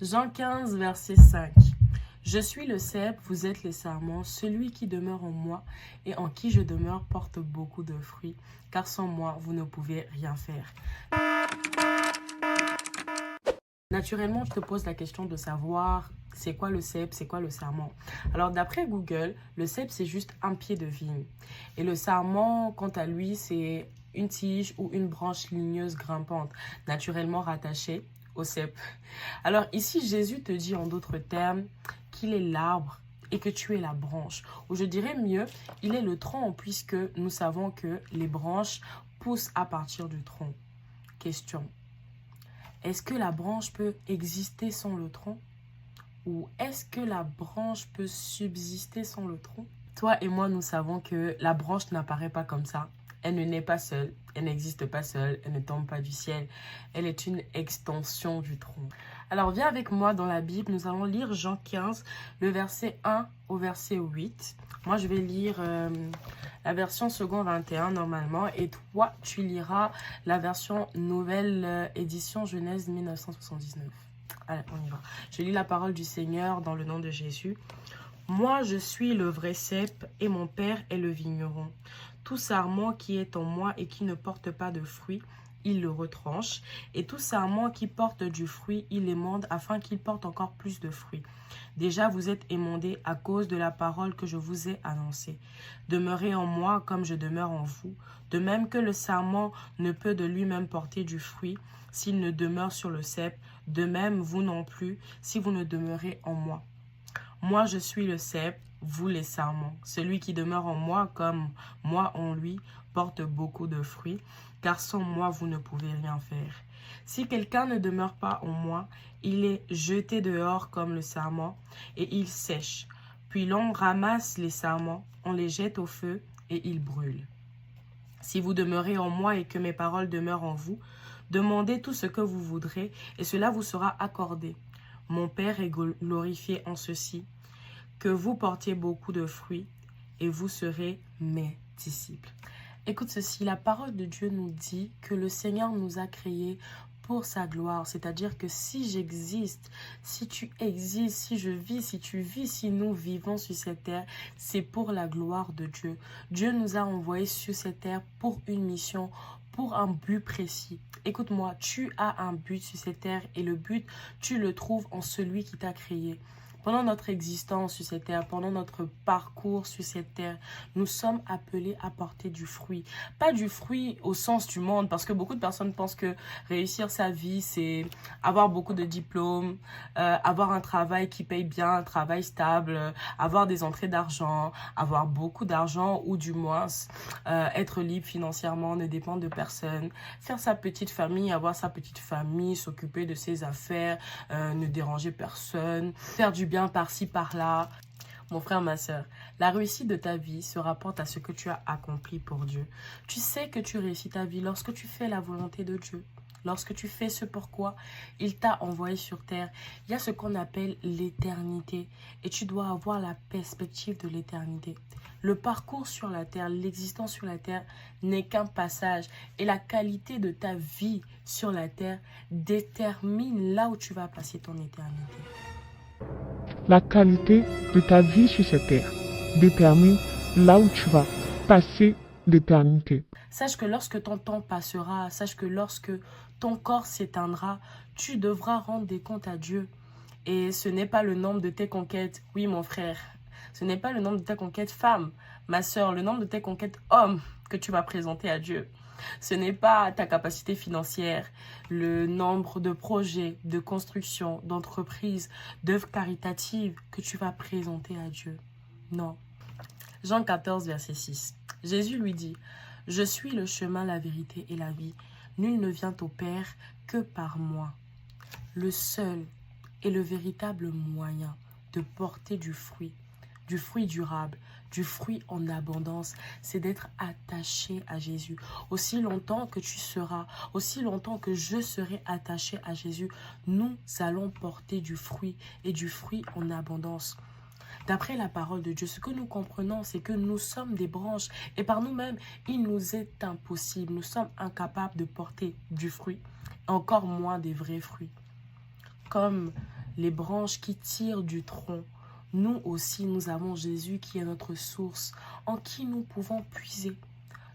Jean 15, verset 5. Je suis le cep, vous êtes les sarments. Celui qui demeure en moi et en qui je demeure porte beaucoup de fruits, car sans moi, vous ne pouvez rien faire. Naturellement, je te pose la question de savoir c'est quoi le cep, c'est quoi le sarment. Alors, d'après Google, le cep, c'est juste un pied de vigne. Et le sarment, quant à lui, c'est une tige ou une branche ligneuse grimpante, naturellement rattachée au cep. Alors ici, Jésus te dit en d'autres termes qu'il est l'arbre et que tu es la branche. Ou je dirais mieux, il est le tronc puisque nous savons que les branches poussent à partir du tronc. Question. Est-ce que la branche peut exister sans le tronc? Ou est-ce que la branche peut subsister sans le tronc? Toi et moi, nous savons que la branche n'apparaît pas comme ça. Elle ne naît pas seule, elle n'existe pas seule, elle ne tombe pas du ciel. Elle est une extension du tronc. Alors viens avec moi dans la Bible, nous allons lire Jean 15, le verset 1 au verset 8. Moi, je vais lire la version second 21 normalement et toi, tu liras la version nouvelle édition Genèse 1979. Allez, on y va. Je lis la parole du Seigneur dans le nom de Jésus. Moi, je suis le vrai cep et mon père est le vigneron. Tout sarment qui est en moi et qui ne porte pas de fruit, il le retranche. Et tout sarment qui porte du fruit, il l'émonde afin qu'il porte encore plus de fruits. Déjà, vous êtes émondés à cause de la parole que je vous ai annoncée. Demeurez en moi comme je demeure en vous. De même que le sarment ne peut de lui-même porter du fruit s'il ne demeure sur le cep, de même vous non plus si vous ne demeurez en moi. Moi, je suis le cep, vous les sarments. Celui qui demeure en moi comme moi en lui porte beaucoup de fruits, car sans moi, vous ne pouvez rien faire. Si quelqu'un ne demeure pas en moi, il est jeté dehors comme le sarment et il sèche. Puis l'on ramasse les sarments, on les jette au feu et ils brûlent. Si vous demeurez en moi et que mes paroles demeurent en vous, demandez tout ce que vous voudrez et cela vous sera accordé. Mon Père est glorifié en ceci, que vous portiez beaucoup de fruits et vous serez mes disciples. Écoute ceci, la parole de Dieu nous dit que le Seigneur nous a créés pour sa gloire. C'est-à-dire que si j'existe, si tu existes, si je vis, si tu vis, si nous vivons sur cette terre, c'est pour la gloire de Dieu. Dieu nous a envoyés sur cette terre pour une mission, pour un but précis. Écoute-moi, tu as un but sur cette terre et le but, tu le trouves en celui qui t'a créé. Pendant notre existence sur cette terre, pendant notre parcours sur cette terre, nous sommes appelés à porter du fruit. Pas du fruit au sens du monde, parce que beaucoup de personnes pensent que réussir sa vie, c'est avoir beaucoup de diplômes, avoir un travail qui paye bien, un travail stable, avoir des entrées d'argent, avoir beaucoup d'argent ou du moins être libre financièrement, ne dépendre de personne, faire sa petite famille, avoir sa petite famille, s'occuper de ses affaires, ne déranger personne, faire du bien par-ci, par-là. Mon frère, ma soeur, la réussite de ta vie se rapporte à ce que tu as accompli pour Dieu. Tu sais que tu réussis ta vie lorsque tu fais la volonté de Dieu. Lorsque tu fais ce pourquoi il t'a envoyé sur terre, il y a ce qu'on appelle l'éternité. Et tu dois avoir la perspective de l'éternité. Le parcours sur la terre, l'existence sur la terre n'est qu'un passage. Et la qualité de ta vie sur la terre détermine là où tu vas passer ton éternité. La qualité de ta vie sur cette terre détermine là où tu vas passer l'éternité. Sache que lorsque ton temps passera, sache que lorsque ton corps s'éteindra, tu devras rendre des comptes à Dieu. Et ce n'est pas le nombre de tes conquêtes, oui mon frère, ce n'est pas le nombre de tes conquêtes femme, ma soeur, le nombre de tes conquêtes homme que tu vas présenter à Dieu. Ce n'est pas ta capacité financière, le nombre de projets, de construction, d'entreprises, d'œuvres caritatives que tu vas présenter à Dieu. Non. Jean 14, verset 6. Jésus lui dit, « Je suis le chemin, la vérité et la vie. Nul ne vient au Père que par moi. » Le seul et le véritable moyen de porter du fruit durable, du fruit en abondance, c'est d'être attaché à Jésus. Aussi longtemps que tu seras, aussi longtemps que je serai attaché à Jésus, nous allons porter du fruit et du fruit en abondance. D'après la parole de Dieu, ce que nous comprenons, c'est que nous sommes des branches et par nous-mêmes, il nous est impossible, nous sommes incapables de porter du fruit, encore moins des vrais fruits. Comme les branches qui tirent du tronc. Nous aussi, nous avons Jésus qui est notre source, en qui nous pouvons puiser.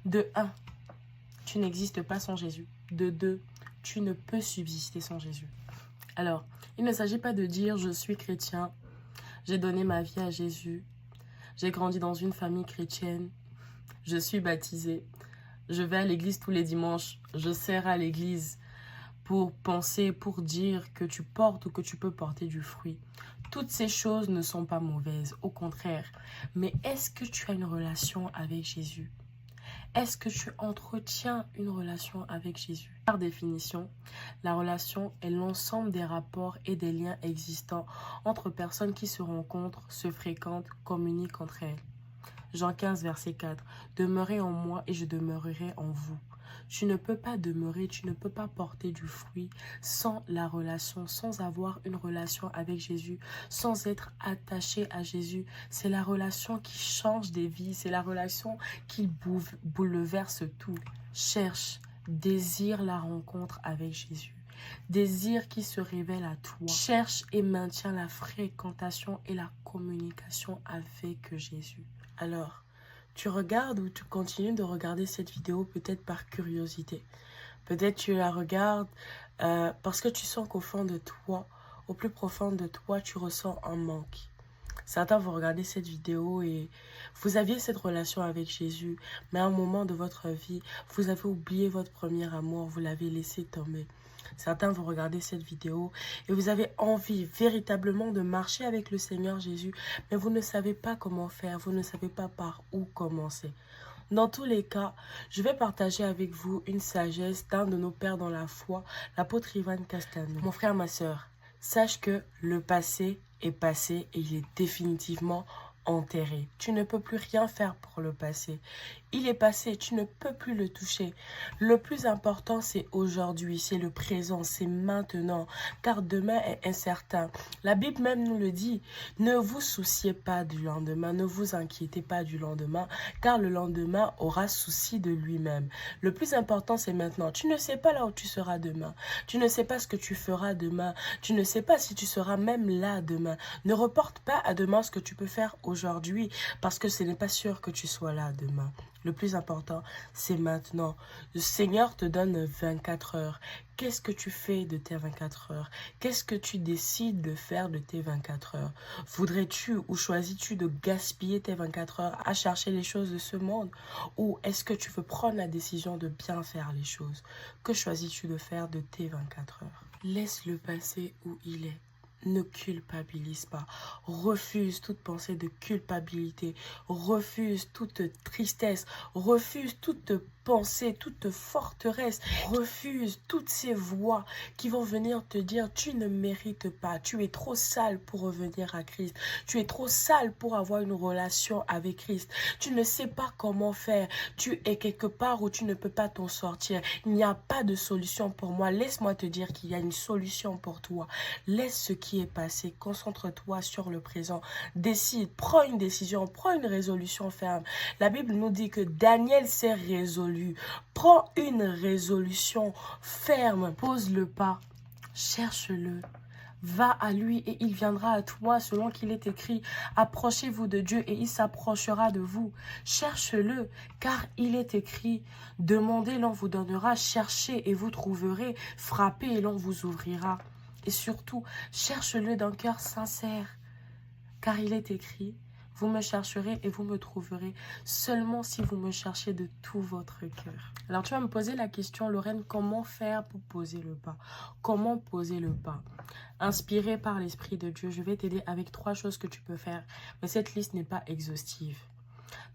De 1, tu n'existes pas sans Jésus. De 2, tu ne peux subsister sans Jésus. Alors, il ne s'agit pas de dire « je suis chrétien, j'ai donné ma vie à Jésus, j'ai grandi dans une famille chrétienne, je suis baptisé, je vais à l'église tous les dimanches, je sers à l'église » pour penser, pour dire que tu portes ou que tu peux porter du fruit. Toutes ces choses ne sont pas mauvaises, au contraire. Mais est-ce que tu as une relation avec Jésus? Est-ce que tu entretiens une relation avec Jésus? Par définition, la relation est l'ensemble des rapports et des liens existants entre personnes qui se rencontrent, se fréquentent, communiquent entre elles. Jean 15, verset 4. « Demeurez en moi et je demeurerai en vous. » Tu ne peux pas demeurer, tu ne peux pas porter du fruit sans la relation, sans avoir une relation avec Jésus, sans être attaché à Jésus. C'est la relation qui change des vies, c'est la relation qui bouleverse tout. Cherche, désire la rencontre avec Jésus. Désire qui se révèle à toi. Cherche et maintiens la fréquentation et la communication avec Jésus. Alors, tu regardes ou tu continues de regarder cette vidéo peut-être par curiosité. Peut-être tu la regardes parce que tu sens qu'au fond de toi, au plus profond de toi, tu ressens un manque. Certains vont regarder cette vidéo et vous aviez cette relation avec Jésus, mais à un moment de votre vie, vous avez oublié votre premier amour, vous l'avez laissé tomber. Certains vont regarder cette vidéo et vous avez envie véritablement de marcher avec le Seigneur Jésus, mais vous ne savez pas comment faire, vous ne savez pas par où commencer. Dans tous les cas, je vais partager avec vous une sagesse d'un de nos pères dans la foi, l'apôtre Ivan Castano. Mon frère, ma soeur, sache que le passé est passé et il est définitivement enterré. Tu ne peux plus rien faire pour le passé. Il est passé, tu ne peux plus le toucher. Le plus important, c'est aujourd'hui, c'est le présent, c'est maintenant, car demain est incertain. La Bible même nous le dit, ne vous souciez pas du lendemain, ne vous inquiétez pas du lendemain, car le lendemain aura souci de lui-même. Le plus important, c'est maintenant. Tu ne sais pas là où tu seras demain. Tu ne sais pas ce que tu feras demain. Tu ne sais pas si tu seras même là demain. Ne reporte pas à demain ce que tu peux faire aujourd'hui, parce que ce n'est pas sûr que tu sois là demain. Le plus important, c'est maintenant. Le Seigneur te donne 24 heures. Qu'est-ce que tu fais de tes 24 heures? Qu'est-ce que tu décides de faire de tes 24 heures? Voudrais-tu ou choisis-tu de gaspiller tes 24 heures à chercher les choses de ce monde? Ou est-ce que tu veux prendre la décision de bien faire les choses? Que choisis-tu de faire de tes 24 heures? Laisse le passé où il est. Ne culpabilise pas. Refuse toute pensée de culpabilité. Refuse toute tristesse. Refuse toute pensée, toute forteresse. Refuse toutes ces voix qui vont venir te dire tu ne mérites pas. Tu es trop sale pour revenir à Christ. Tu es trop sale pour avoir une relation avec Christ. Tu ne sais pas comment faire. Tu es quelque part où tu ne peux pas t'en sortir. Il n'y a pas de solution pour moi. Laisse-moi te dire qu'il y a une solution pour toi. Laisse ce qui est passé. Concentre-toi sur le présent. Décide. Prends une décision. Prends une résolution ferme. La Bible nous dit que Daniel s'est résolu. Prends une résolution ferme. Pose le pas. Cherche-le. Va à lui et il viendra à toi selon qu'il est écrit. Approchez-vous de Dieu et il s'approchera de vous. Cherche-le car il est écrit. Demandez, l'on vous donnera. Cherchez et vous trouverez. Frappez et l'on vous ouvrira. Et surtout, cherche-le d'un cœur sincère. Car il est écrit. Vous me chercherez et vous me trouverez seulement si vous me cherchez de tout votre cœur. Alors tu vas me poser la question, Lorraine, comment faire pour poser le pas? Comment poser le pas? Inspiré par l'Esprit de Dieu, je vais t'aider avec 3 choses que tu peux faire. Mais cette liste n'est pas exhaustive.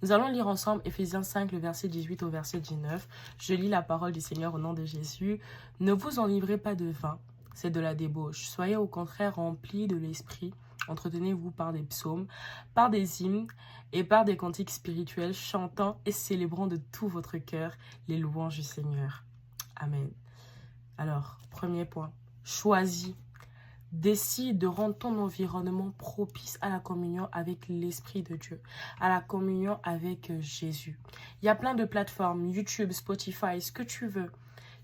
Nous allons lire ensemble Éphésiens 5, le verset 18 au verset 19. Je lis la parole du Seigneur au nom de Jésus. Ne vous enivrez pas de vin, c'est de la débauche. Soyez au contraire remplis de l'Esprit. Entretenez-vous par des psaumes, par des hymnes et par des cantiques spirituels, chantant et célébrant de tout votre cœur les louanges du Seigneur. Amen. Alors, premier point, choisis. Décide de rendre ton environnement propice à la communion avec l'Esprit de Dieu, à la communion avec Jésus. Il y a plein de plateformes, YouTube, Spotify, ce que tu veux.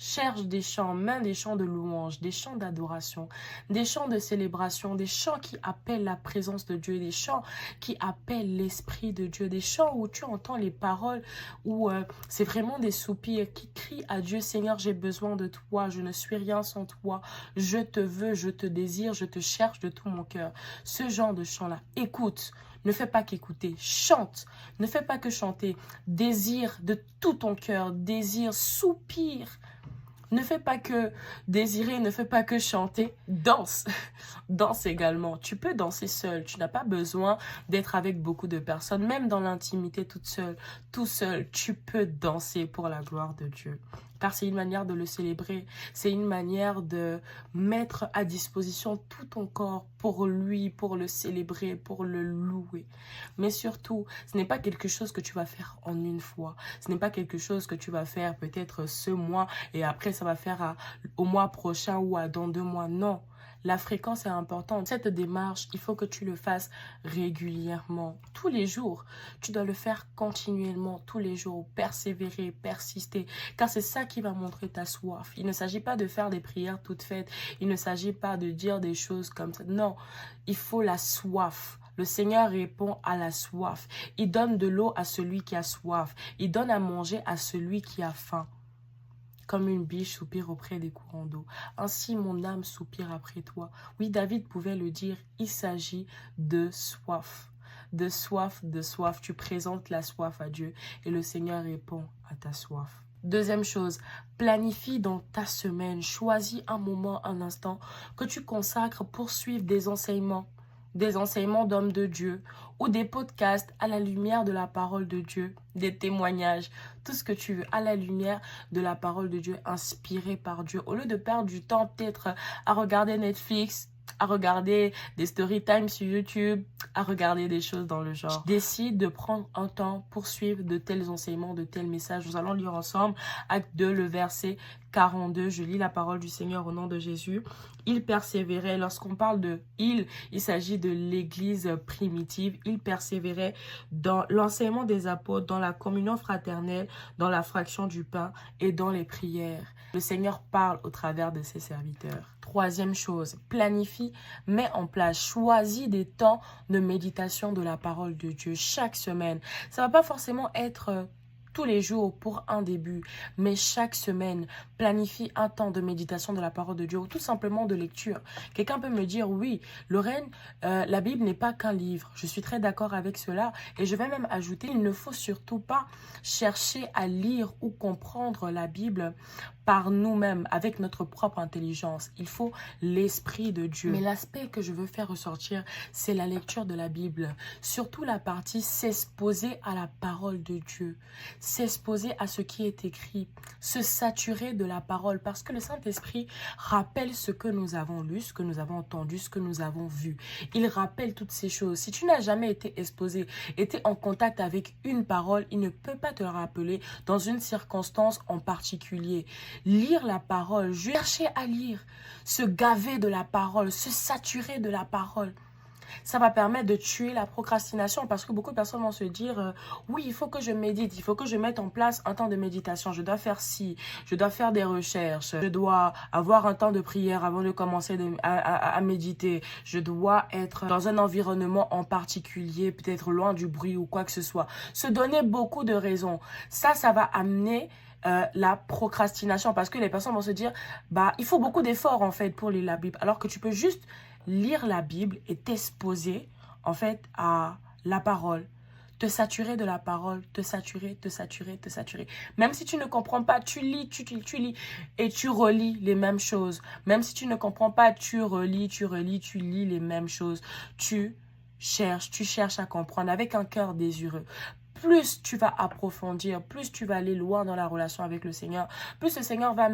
Cherche des chants, même des chants de louange, des chants d'adoration, des chants de célébration, des chants qui appellent la présence de Dieu, des chants qui appellent l'Esprit de Dieu, des chants où tu entends les paroles, où c'est vraiment des soupirs qui crient à Dieu, Seigneur, j'ai besoin de toi, je ne suis rien sans toi, je te veux, je te désire, je te cherche de tout mon cœur. Ce genre de chant-là, écoute. Ne fais pas qu'écouter, chante. Ne fais pas que chanter. Désire de tout ton cœur, désire, soupire. Ne fais pas que désirer, ne fais pas que chanter, danse. Danse également. Tu peux danser seul. Tu n'as pas besoin d'être avec beaucoup de personnes. Même dans l'intimité toute seule, tout seul, tu peux danser pour la gloire de Dieu. Car c'est une manière de le célébrer. C'est une manière de mettre à disposition tout ton corps pour lui, pour le célébrer, pour le louer. Mais surtout, ce n'est pas quelque chose que tu vas faire en une fois. Ce n'est pas quelque chose que tu vas faire peut-être ce mois et après ça va faire au mois prochain ou dans 2 mois. Non. La fréquence est importante. Cette démarche, il faut que tu le fasses régulièrement, tous les jours. Tu dois le faire continuellement, tous les jours, persévérer, persister, car c'est ça qui va montrer ta soif. Il ne s'agit pas de faire des prières toutes faites, il ne s'agit pas de dire des choses comme ça. Non, il faut la soif. Le Seigneur répond à la soif. Il donne de l'eau à celui qui a soif. Il donne à manger à celui qui a faim. Comme une biche soupire auprès des courants d'eau. Ainsi, mon âme soupire après toi. Oui, David pouvait le dire, il s'agit de soif. De soif, de soif. Tu présentes la soif à Dieu et le Seigneur répond à ta soif. Deuxième chose, planifie dans ta semaine. Choisis un moment, un instant que tu consacres pour suivre des enseignements d'hommes de Dieu ou des podcasts à la lumière de la parole de Dieu, des témoignages, tout ce que tu veux à la lumière de la parole de Dieu, inspiré par Dieu. Au lieu de perdre du temps peut-être à regarder Netflix, à regarder des story time sur YouTube, à regarder des choses dans le genre. Décide de prendre un temps pour suivre de tels enseignements, de tels messages. Nous allons lire ensemble Acte 2, le verset 42. Je lis la parole du Seigneur au nom de Jésus. Il persévérait. Lorsqu'on parle de il s'agit de l'église primitive. Il persévérait dans l'enseignement des apôtres, dans la communion fraternelle, dans la fraction du pain et dans les prières. Le Seigneur parle au travers de ses serviteurs. Troisième chose, planifie, mets en place, choisis des temps de méditation de la parole de Dieu chaque semaine. Ça ne va pas forcément être tous les jours pour un début, mais chaque semaine, planifie un temps de méditation de la parole de Dieu ou tout simplement de lecture. Quelqu'un peut me dire, oui, Lorraine, la Bible n'est pas qu'un livre. Je suis très d'accord avec cela et je vais même ajouter, il ne faut surtout pas chercher à lire ou comprendre la Bible par nous-mêmes, avec notre propre intelligence. Il faut l'Esprit de Dieu. Mais l'aspect que je veux faire ressortir, c'est la lecture de la Bible. Surtout la partie s'exposer à la parole de Dieu. S'exposer à ce qui est écrit. Se saturer de la parole. Parce que le Saint-Esprit rappelle ce que nous avons lu, ce que nous avons entendu, ce que nous avons vu. Il rappelle toutes ces choses. Si tu n'as jamais été exposé, été en contact avec une parole, il ne peut pas te le rappeler dans une circonstance en particulier. Lire la parole, chercher à lire, se gaver de la parole, se saturer de la parole. Ça va permettre de tuer la procrastination parce que beaucoup de personnes vont se dire oui, il faut que je médite, il faut que je mette en place un temps de méditation, je dois faire ci, je dois faire des recherches, je dois avoir un temps de prière avant de commencer à méditer, je dois être dans un environnement en particulier, peut-être loin du bruit ou quoi que ce soit. Se donner beaucoup de raisons. Ça va amener la procrastination parce que les personnes vont se dire il faut beaucoup d'efforts en fait pour lire la Bible alors que tu peux juste lire la Bible et t'exposer en fait à la parole, te saturer de la parole, te saturer. Même si tu ne comprends pas, tu lis et tu relis les mêmes choses. Même si tu ne comprends pas, tu lis les mêmes choses. Tu cherches à comprendre avec un cœur désireux. Plus tu vas approfondir, plus tu vas aller loin dans la relation avec le Seigneur, plus le Seigneur va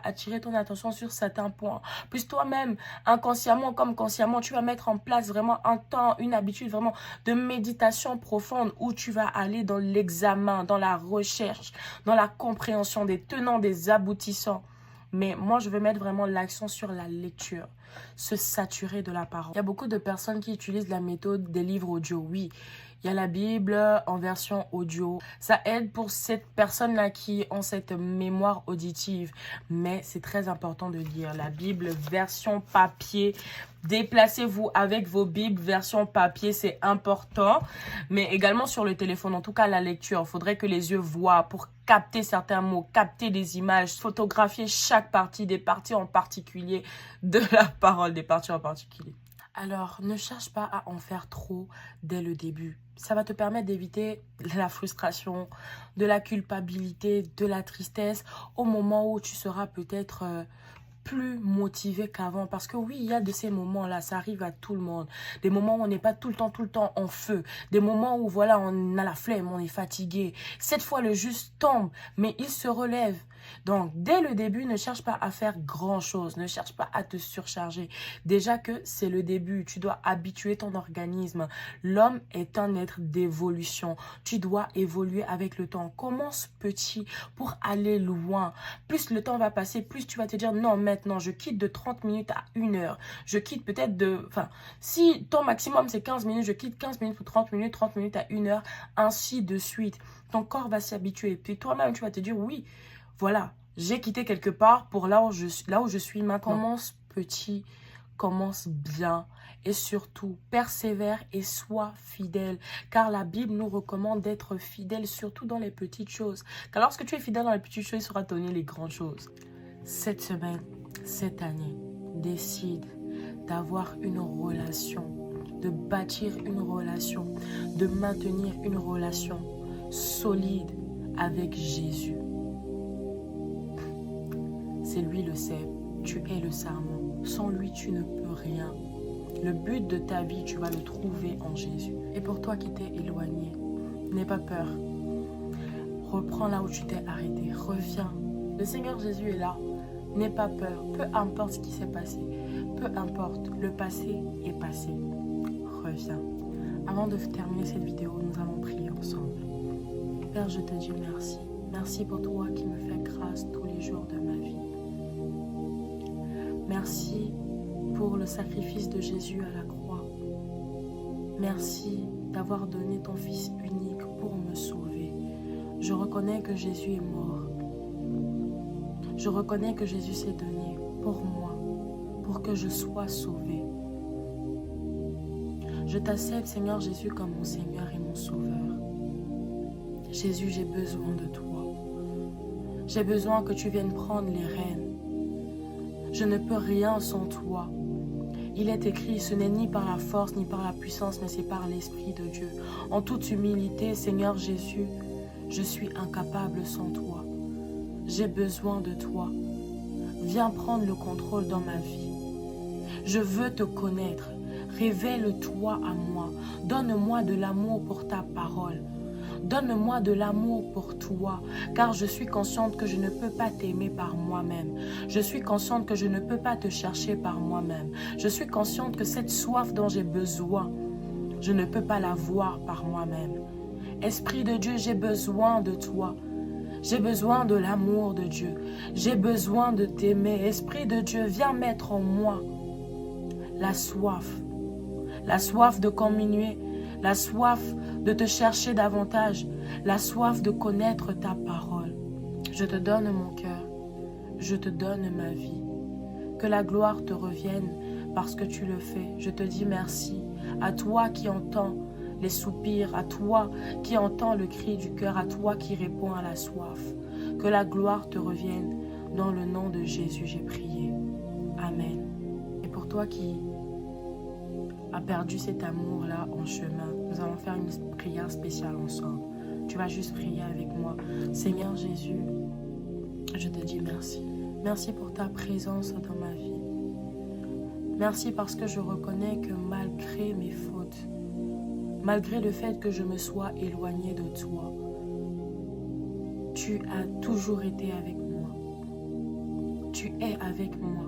attirer ton attention sur certains points. Plus toi-même, inconsciemment comme consciemment, tu vas mettre en place vraiment un temps, une habitude vraiment de méditation profonde où tu vas aller dans l'examen, dans la recherche, dans la compréhension des tenants, des aboutissants. Mais moi, je vais mettre vraiment l'accent sur la lecture, se saturer de la parole. Il y a beaucoup de personnes qui utilisent la méthode des livres audio, oui. Il y a la Bible en version audio. Ça aide pour cette personne-là qui ont cette mémoire auditive. Mais c'est très important de lire la Bible version papier. Déplacez-vous avec vos Bibles version papier, c'est important. Mais également sur le téléphone, en tout cas la lecture. Il faudrait que les yeux voient pour capter certains mots, capter des images, photographier chaque partie, des parties en particulier de la parole, des parties en particulier. Alors, ne cherche pas à en faire trop dès le début. Ça va te permettre d'éviter la frustration, de la culpabilité, de la tristesse au moment où tu seras peut-être plus motivé qu'avant. Parce que oui, il y a de ces moments-là, ça arrive à tout le monde. Des moments où on n'est pas tout le temps en feu. Des moments où voilà, on a la flemme, on est fatigué. Cette fois, le juste tombe, mais il se relève. Donc, dès le début, ne cherche pas à faire grand-chose. Ne cherche pas à te surcharger. Déjà que c'est le début. Tu dois habituer ton organisme. L'homme est un être d'évolution. Tu dois évoluer avec le temps. Commence petit pour aller loin. Plus le temps va passer, plus tu vas te dire non, maintenant, je quitte de 30 minutes à 1 heure. Je quitte peut-être de... Enfin, si ton maximum, c'est 15 minutes, je quitte 15 minutes pour 30 minutes à 1 heure, ainsi de suite. Ton corps va s'habituer. Puis toi-même, tu vas te dire oui, voilà, j'ai quitté quelque part pour là où je suis maintenant. Commence petit, commence bien et surtout persévère et sois fidèle. Car la Bible nous recommande d'être fidèle surtout dans les petites choses. Car lorsque tu es fidèle dans les petites choses, il sera donné les grandes choses. Cette semaine, cette année, décide d'avoir une relation, de bâtir une relation, de maintenir une relation solide avec Jésus. C'est lui le cep, tu es le sarment. Sans lui, tu ne peux rien. Le but de ta vie, tu vas le trouver en Jésus. Et pour toi qui t'es éloigné, n'aie pas peur. Reprends là où tu t'es arrêté. Reviens. Le Seigneur Jésus est là. N'aie pas peur. Peu importe ce qui s'est passé. Peu importe. Le passé est passé. Reviens. Avant de terminer cette vidéo, nous allons prier ensemble. Père, je te dis merci. Merci pour toi qui me fais grâce tous les jours de ma vie. Merci pour le sacrifice de Jésus à la croix. Merci d'avoir donné ton Fils unique pour me sauver. Je reconnais que Jésus est mort. Je reconnais que Jésus s'est donné pour moi, pour que je sois sauvé. Je t'accepte, Seigneur Jésus, comme mon Seigneur et mon Sauveur. Jésus, j'ai besoin de toi. J'ai besoin que tu viennes prendre les rênes. Je ne peux rien sans toi. Il est écrit, ce n'est ni par la force ni par la puissance, mais c'est par l'Esprit de Dieu. En toute humilité, Seigneur Jésus, je suis incapable sans toi. J'ai besoin de toi. Viens prendre le contrôle dans ma vie. Je veux te connaître. Révèle-toi à moi. Donne-moi de l'amour pour ta parole. Donne-moi de l'amour pour toi, car je suis consciente que je ne peux pas t'aimer par moi-même. Je suis consciente que je ne peux pas te chercher par moi-même. Je suis consciente que cette soif dont j'ai besoin, je ne peux pas l'avoir par moi-même. Esprit de Dieu, j'ai besoin de toi. J'ai besoin de l'amour de Dieu. J'ai besoin de t'aimer. Esprit de Dieu, viens mettre en moi la soif. La soif de communier. La soif de te chercher davantage, la soif de connaître ta parole. Je te donne mon cœur, je te donne ma vie. Que la gloire te revienne parce que tu le fais. Je te dis merci à toi qui entends les soupirs, à toi qui entends le cri du cœur, à toi qui réponds à la soif. Que la gloire te revienne. Dans le nom de Jésus, j'ai prié. Amen. Et pour toi qui a perdu cet amour-là en chemin, nous allons faire une prière spéciale ensemble. Tu vas juste prier avec moi. Seigneur Jésus, je te dis merci. Merci pour ta présence dans ma vie. Merci parce que je reconnais que malgré mes fautes, malgré le fait que je me sois éloignée de toi, tu as toujours été avec moi. Tu es avec moi.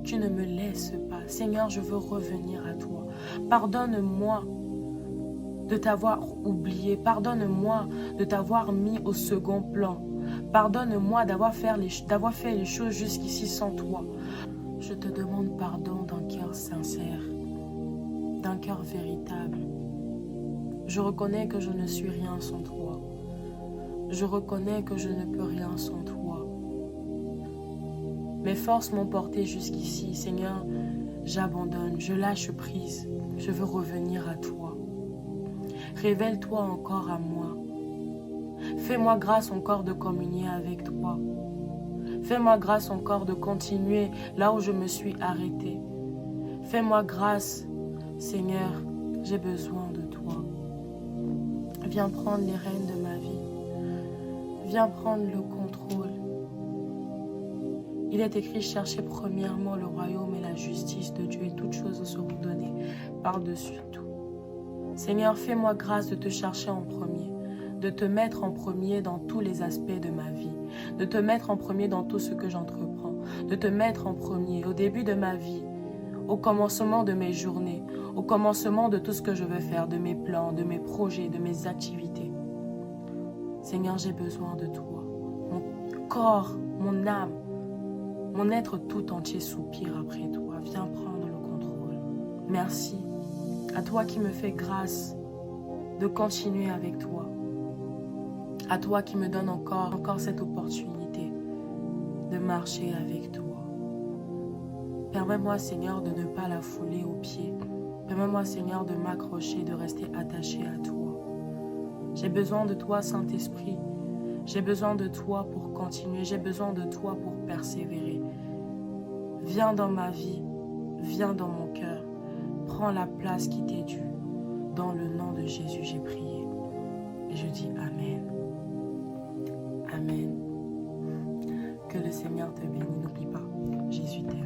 Tu ne me laisses pas. Seigneur, je veux revenir à toi. Pardonne-moi de t'avoir oublié. Pardonne-moi de t'avoir mis au second plan. Pardonne-moi d'avoir fait les choses jusqu'ici sans toi. Je te demande pardon d'un cœur sincère, d'un cœur véritable. Je reconnais que je ne suis rien sans toi. Je reconnais que je ne peux rien sans toi. Mes forces m'ont porté jusqu'ici. Seigneur, j'abandonne, je lâche prise. Je veux revenir à toi. Révèle-toi encore à moi. Fais-moi grâce encore de communier avec toi. Fais-moi grâce encore de continuer là où je me suis arrêtée. Fais-moi grâce, Seigneur, j'ai besoin de toi. Viens prendre les rênes de ma vie. Viens prendre le contrôle. Il est écrit, cherchez premièrement le royaume et la justice de Dieu et toutes choses seront données par-dessus tout. Seigneur, fais-moi grâce de te chercher en premier, de te mettre en premier dans tous les aspects de ma vie, de te mettre en premier dans tout ce que j'entreprends, de te mettre en premier au début de ma vie, au commencement de mes journées, au commencement de tout ce que je veux faire, de mes plans, de mes projets, de mes activités. Seigneur, j'ai besoin de toi. Mon corps, mon âme, mon être tout entier soupire après toi. Viens prendre le contrôle. Merci à toi qui me fais grâce de continuer avec toi. À toi qui me donne encore cette opportunité de marcher avec toi. Permets-moi, Seigneur, de ne pas la fouler aux pieds. Permets-moi, Seigneur, de m'accrocher, de rester attaché à toi. J'ai besoin de toi, Saint-Esprit. J'ai besoin de toi pour continuer. J'ai besoin de toi pour persévérer. Viens dans ma vie. Viens dans mon cœur. Prends la place qui t'est due. Dans le nom de Jésus, j'ai prié. Et je dis Amen. Amen. Que le Seigneur te bénisse. N'oublie pas, Jésus t'aime.